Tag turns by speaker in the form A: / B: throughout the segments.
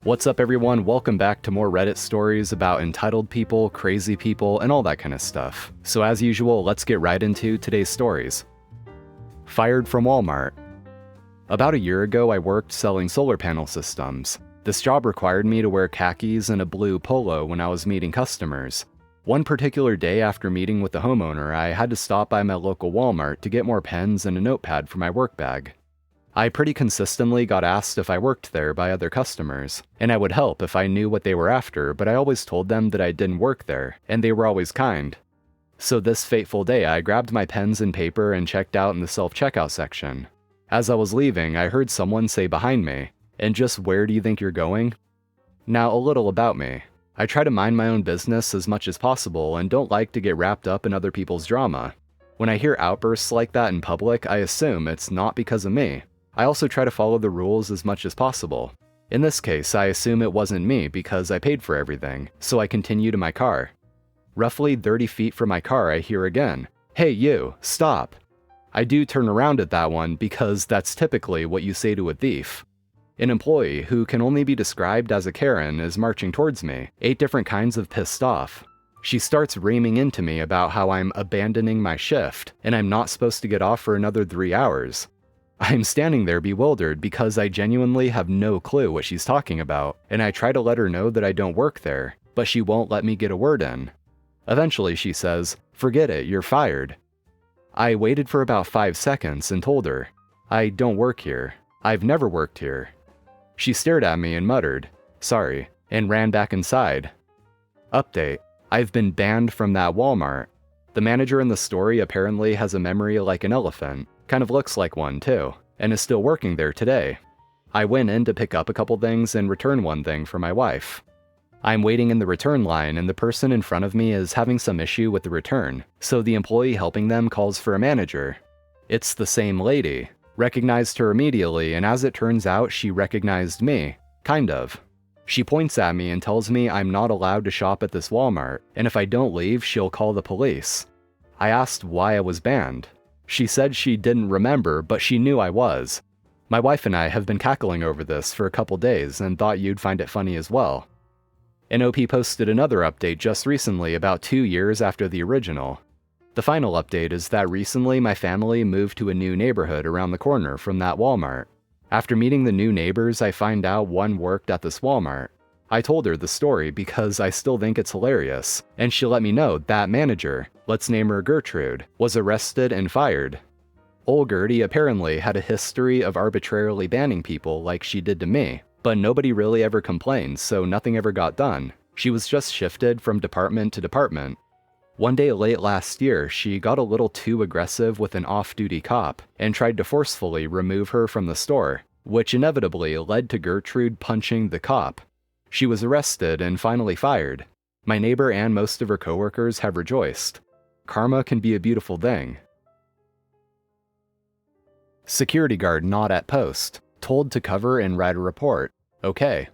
A: What's up everyone, welcome back to more Reddit stories about entitled people, crazy people, and all that kind of stuff. So as usual, let's get right into today's stories. Fired from Walmart. About a year ago, I worked selling solar panel systems. This job required me to wear khakis and a blue polo when I was meeting customers. One particular day after meeting with the homeowner, I had to stop by my local Walmart to get more pens and a notepad for my work bag. I pretty consistently got asked if I worked there by other customers, and I would help if I knew what they were after, but I always told them that I didn't work there, and they were always kind. So this fateful day, I grabbed my pens and paper and checked out in the self-checkout section. As I was leaving, I heard someone say behind me, "And just where do you think you're going?" Now, a little about me. I try to mind my own business as much as possible and don't like to get wrapped up in other people's drama. When I hear outbursts like that in public, I assume it's not because of me. I also try to follow the rules as much as possible. In this case, I assume it wasn't me because I paid for everything, so I continue to my car. Roughly 30 feet from my car, I hear again, "Hey you, stop." I do turn around at that one because that's typically what you say to a thief. An employee, who can only be described as a Karen, is marching towards me, 8 different kinds of pissed off. She starts reaming into me about how I'm abandoning my shift, and I'm not supposed to get off for another 3 hours. I'm standing there bewildered because I genuinely have no clue what she's talking about, and I try to let her know that I don't work there, but she won't let me get a word in. Eventually she says, "Forget it, you're fired." I waited for about 5 seconds and told her, "I don't work here. I've never worked here." She stared at me and muttered, "Sorry," and ran back inside. Update: I've been banned from that Walmart. The manager in the story apparently has a memory like an elephant. Kind of looks like one too, and is still working there today. I went in to pick up a couple things and return one thing for my wife. I'm waiting in the return line and the person in front of me is having some issue with the return, so the employee helping them calls for a manager. It's the same lady. Recognized her immediately, and as it turns out, she recognized me. Kind of. She points at me and tells me I'm not allowed to shop at this Walmart, and if I don't leave, she'll call the police. I asked why I was banned. She said she didn't remember, but she knew I was. My wife and I have been cackling over this for a couple days and thought you'd find it funny as well. NOP posted another update just recently, about 2 years after the original. The final update is that recently my family moved to a new neighborhood around the corner from that Walmart. After meeting the new neighbors, I find out one worked at this Walmart. I told her the story because I still think it's hilarious, and she let me know that manager, let's name her Gertrude, was arrested and fired. Old Gertie apparently had a history of arbitrarily banning people like she did to me, but nobody really ever complained, so nothing ever got done. She was just shifted from department to department. One day late last year, she got a little too aggressive with an off-duty cop and tried to forcefully remove her from the store, which inevitably led to Gertrude punching the cop. She was arrested and finally fired. My neighbor and most of her coworkers have rejoiced. Karma can be a beautiful thing. Security guard not at post. Told to cover and write a report. Okay.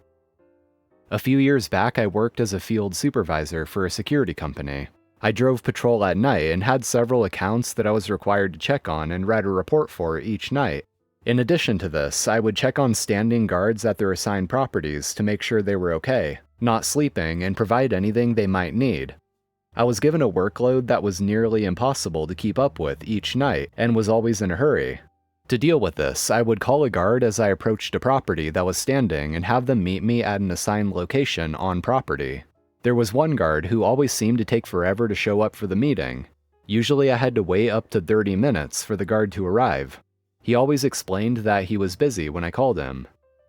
A: A few years back, I worked as a field supervisor for a security company. I drove patrol at night and had several accounts that I was required to check on and write a report for each night. In addition to this, I would check on standing guards at their assigned properties to make sure they were okay, not sleeping, and provide anything they might need. I was given a workload that was nearly impossible to keep up with each night and was always in a hurry. To deal with this, I would call a guard as I approached a property that was standing and have them meet me at an assigned location on property. There was one guard who always seemed to take forever to show up for the meeting. Usually I had to wait up to 30 minutes for the guard to arrive. He always explained that he was busy when I called him.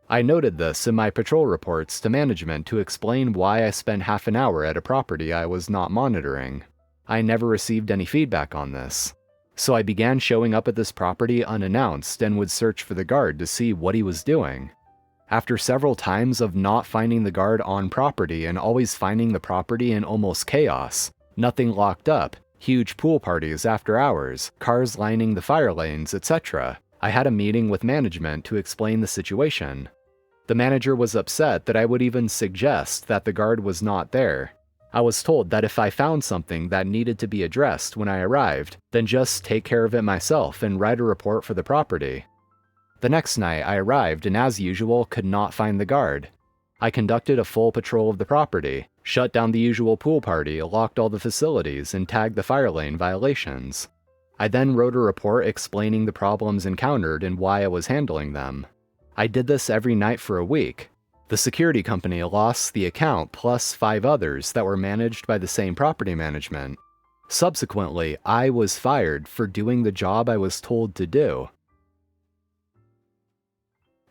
A: I noted this in my patrol reports to management to explain why I spent half an hour at a property I was not monitoring. I never received any feedback on this. So I began showing up at this property unannounced and would search for the guard to see what he was doing. After several times of not finding the guard on property and always finding the property in almost chaos, nothing locked up, huge pool parties after hours, cars lining the fire lanes, etc., I had a meeting with management to explain the situation. The manager was upset that I would even suggest that the guard was not there. I was told that if I found something that needed to be addressed when I arrived, then just take care of it myself and write a report for the property. The next night I arrived and as usual could not find the guard. I conducted a full patrol of the property, shut down the usual pool party, locked all the facilities, and tagged the fire lane violations. I then wrote a report explaining the problems encountered and why I was handling them. I did this every night for a week. The security company lost the account plus 5 others that were managed by the same property management. Subsequently, I was fired for doing the job I was told to do.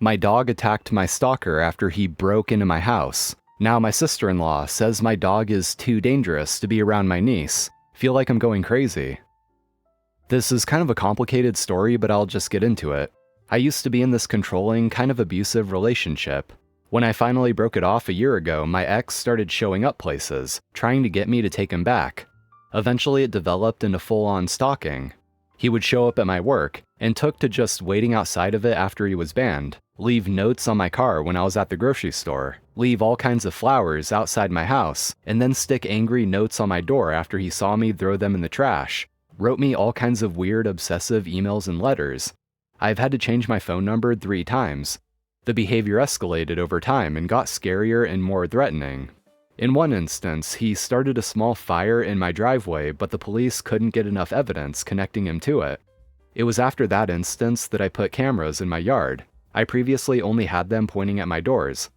A: My dog attacked my stalker after he broke into my house. Now my sister-in-law says my dog is too dangerous to be around my niece. Feel like I'm going crazy. This is kind of a complicated story, but I'll just get into it. I used to be in this controlling, kind of abusive relationship. When I finally broke it off a year ago, my ex started showing up places, trying to get me to take him back. Eventually it developed into full-on stalking. He would show up at my work, and took to just waiting outside of it after he was banned, leave notes on my car when I was at the grocery store, leave all kinds of flowers outside my house, and then stick angry notes on my door after he saw me throw them in the trash, wrote me all kinds of weird obsessive emails and letters. I've had to change my phone number 3 times. The behavior escalated over time and got scarier and more threatening. In one instance, he started a small fire in my driveway, but the police couldn't get enough evidence connecting him to it. It was after that instance that I put cameras in my yard. I previously only had them pointing at my doors.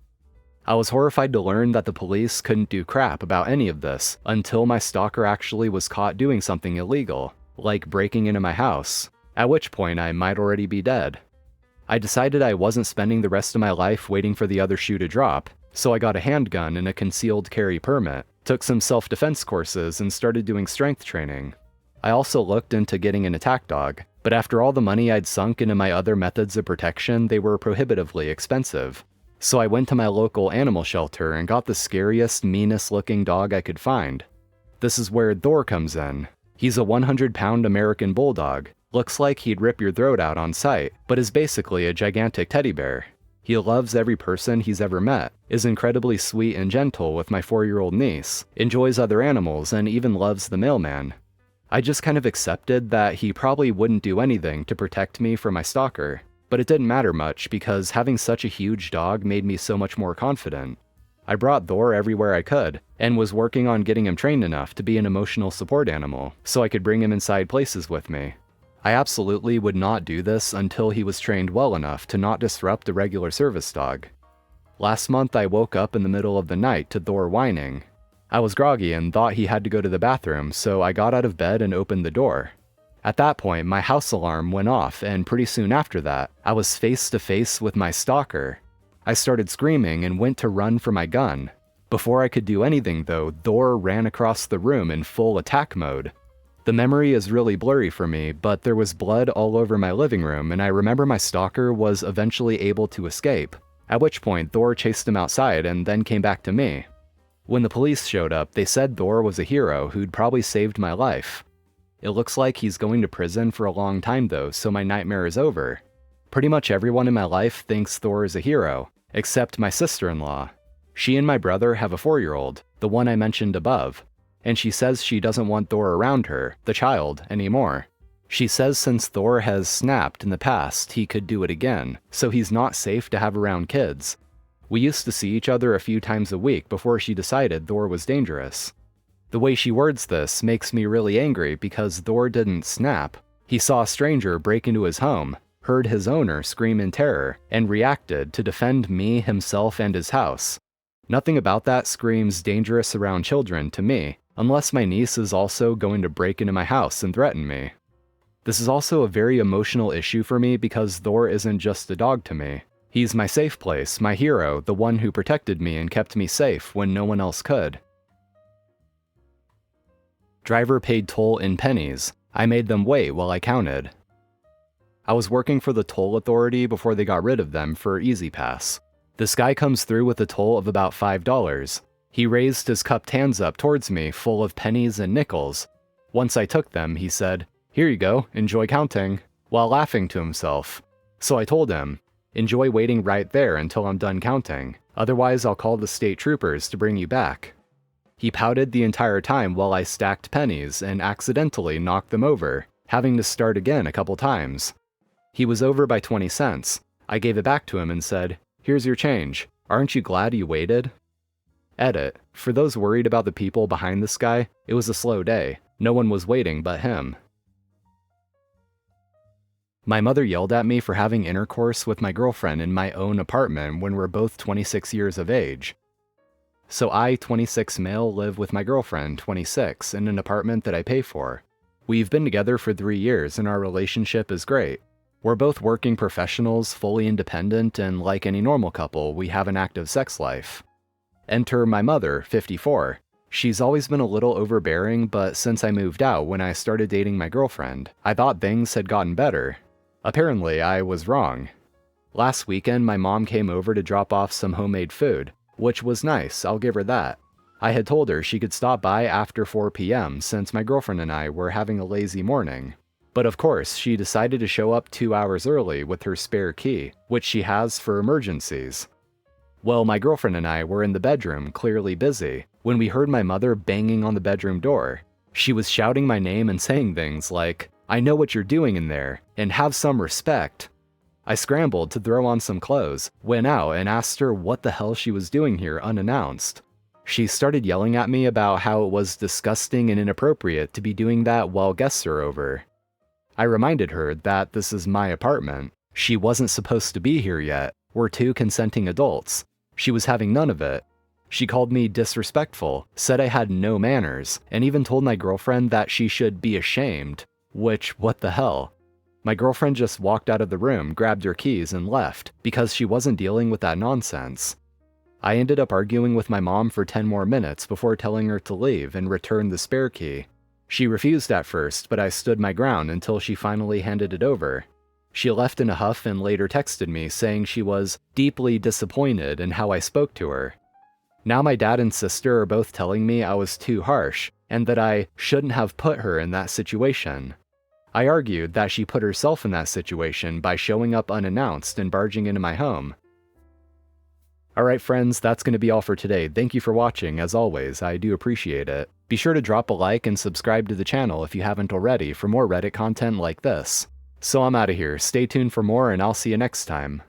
A: I was horrified to learn that the police couldn't do crap about any of this until my stalker actually was caught doing something illegal, like breaking into my house, at which point I might already be dead. I decided I wasn't spending the rest of my life waiting for the other shoe to drop, so I got a handgun and a concealed carry permit, took some self-defense courses, and started doing strength training. I also looked into getting an attack dog, but after all the money I'd sunk into my other methods of protection, they were prohibitively expensive. So I went to my local animal shelter and got the scariest, meanest looking dog I could find. This is where Thor comes in. He's a 100-pound American bulldog. Looks like he'd rip your throat out on sight, but is basically a gigantic teddy bear. He loves every person he's ever met, is incredibly sweet and gentle with my 4-year-old niece, enjoys other animals, and even loves the mailman. I just kind of accepted that he probably wouldn't do anything to protect me from my stalker, but it didn't matter much because having such a huge dog made me so much more confident. I brought Thor everywhere I could, and was working on getting him trained enough to be an emotional support animal, so I could bring him inside places with me. I absolutely would not do this until he was trained well enough to not disrupt a regular service dog. Last month I woke up in the middle of the night to Thor whining. I was groggy and thought he had to go to the bathroom, so I got out of bed and opened the door. At that point, my house alarm went off, and pretty soon after that, I was face to face with my stalker. I started screaming and went to run for my gun. Before I could do anything though, Thor ran across the room in full attack mode. The memory is really blurry for me, but there was blood all over my living room, and I remember my stalker was eventually able to escape, at which point Thor chased him outside and then came back to me. When the police showed up, they said Thor was a hero who'd probably saved my life. It looks like he's going to prison for a long time though, so my nightmare is over. Pretty much everyone in my life thinks Thor is a hero, except my sister-in-law. She and my brother have a 4-year-old, the one I mentioned above, and she says she doesn't want Thor around her, the child, anymore. She says since Thor has snapped in the past, he could do it again, so he's not safe to have around kids. We used to see each other a few times a week before she decided Thor was dangerous. The way she words this makes me really angry because Thor didn't snap. He saw a stranger break into his home, heard his owner scream in terror, and reacted to defend me, himself, and his house. Nothing about that screams dangerous around children to me, unless my niece is also going to break into my house and threaten me. This is also a very emotional issue for me because Thor isn't just a dog to me. He's my safe place, my hero, the one who protected me and kept me safe when no one else could. Driver paid toll in pennies. I made them wait while I counted. I was working for the toll authority before they got rid of them for Easy Pass. This guy comes through with a toll of about $5. He raised his cupped hands up towards me, full of pennies and nickels. Once I took them, he said, "Here you go, enjoy counting," while laughing to himself. So I told him, "Enjoy waiting right there until I'm done counting. Otherwise, I'll call the state troopers to bring you back." He pouted the entire time while I stacked pennies and accidentally knocked them over, having to start again a couple times. He was over by 20 cents. I gave it back to him and said, "Here's your change." Aren't you glad you waited? Edit. For those worried about the people behind this guy, it was a slow day. No one was waiting but him. My mother yelled at me for having intercourse with my girlfriend in my own apartment when we're both 26 years of age. So I, 26 male, live with my girlfriend, 26, in an apartment that I pay for. We've been together for 3 years and our relationship is great. We're both working professionals, fully independent, and like any normal couple, we have an active sex life. Enter my mother, 54. She's always been a little overbearing, but since I moved out when I started dating my girlfriend, I thought things had gotten better. Apparently, I was wrong. Last weekend, my mom came over to drop off some homemade food, which was nice, I'll give her that. I had told her she could stop by after 4 p.m. since my girlfriend and I were having a lazy morning. But of course, she decided to show up 2 hours early with her spare key, which she has for emergencies. Well, my girlfriend and I were in the bedroom, clearly busy, when we heard my mother banging on the bedroom door. She was shouting my name and saying things like, "I know what you're doing in there, and have some respect." I scrambled to throw on some clothes, went out and asked her what the hell she was doing here unannounced. She started yelling at me about how it was disgusting and inappropriate to be doing that while guests are over. I reminded her that this is my apartment. She wasn't supposed to be here yet. We're 2 consenting adults. She was having none of it. She called me disrespectful, said I had no manners, and even told my girlfriend that she should be ashamed. Which, what the hell? My girlfriend just walked out of the room, grabbed her keys, and left, because she wasn't dealing with that nonsense. I ended up arguing with my mom for 10 more minutes before telling her to leave and return the spare key. She refused at first, but I stood my ground until she finally handed it over. She left in a huff and later texted me saying she was deeply disappointed in how I spoke to her. Now my dad and sister are both telling me I was too harsh, and that I shouldn't have put her in that situation. I argued that she put herself in that situation by showing up unannounced and barging into my home. Alright friends, that's going to be all for today. Thank you for watching, as always, I do appreciate it. Be sure to drop a like and subscribe to the channel if you haven't already for more Reddit content like this. So I'm out of here, stay tuned for more and I'll see you next time.